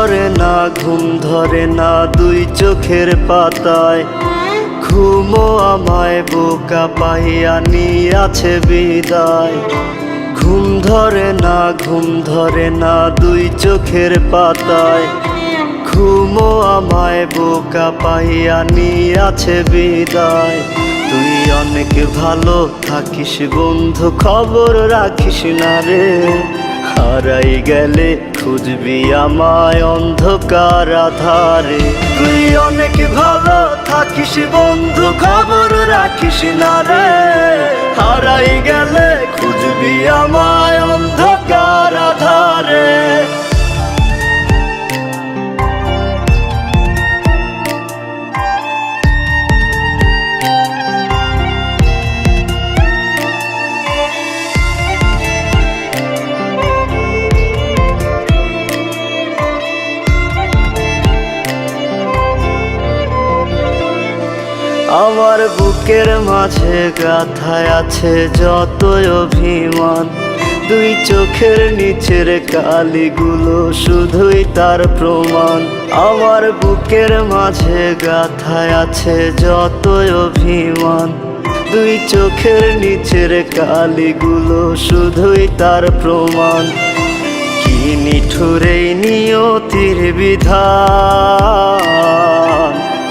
ধরে না, ঘুম ধরে না দুই চোখের পাতায়। ঘুমো আমায় বোকা পাইয়া নিয়াছে বিদায়। ঘুম ধরে না, ঘুম ধরে না দুই চোখের পাতায়। ঘুমো আমায় বোকা পাইয়া নিয়াছে বিদায়। তুই অনেক ভালো থাকিস বন্ধু, খবর রাখিস না রে। হারাই গেলে খুঁজবি আমায় অন্ধকার আধারে। তুই অনেক ভালো থাকিস বন্ধু, খবর রাখিস না রে। হারাই গেলে খুঁজবি আমায় অন্ধকার আধারে। আমার বুকের মাঝে গাথায় আছে যতই অভিমান। দুই চোখের নিচের কালিগুলো শুধুই তার প্রমাণ। আমার বুকের মাঝে গাথায় আছে যতই অভিমান। দুই চোখের নিচের কালিগুলো শুধুই তার প্রমাণ। কি নিঠুরে নিয়তির বিধান,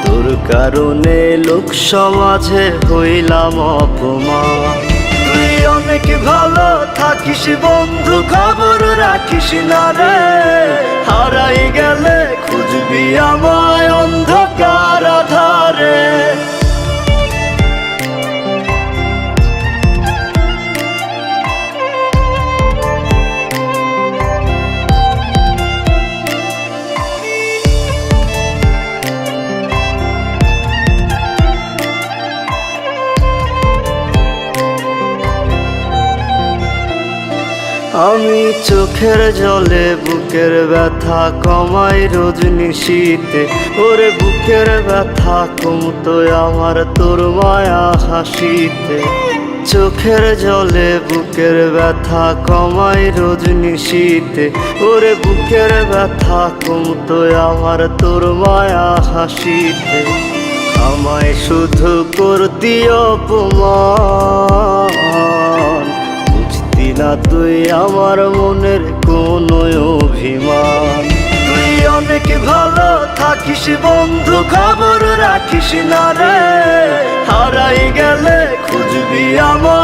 তোর কারণে লোক সমাজে হইলাম অপমান। তুই অনেক ভালো থাকিস বন্ধু, খবর রাখিস না রে। হারাই গেলে খুঁজবি আমায় অন্ধকার আধারে। আমি চোখের জলে বুকের ব্যথা কমাই রোজ নিশীতে। ওরে বুকের ব্যথা কমতো আমার তোর মায়া হাসিতে। চোখের জলে বুকের ব্যথা কমাই রোজ নিশীতে। ওরে বুকের ব্যথা কমতো আমার তোর মায়া হাসিতে। আমায় শুধু করতি অপমান, না তুই আমার মনের কোনো অভিমান। তুই অনেক ভালো থাকিস বন্ধু, খবর রাখিস না রে। হারাই গেলে খুঁজবি আমার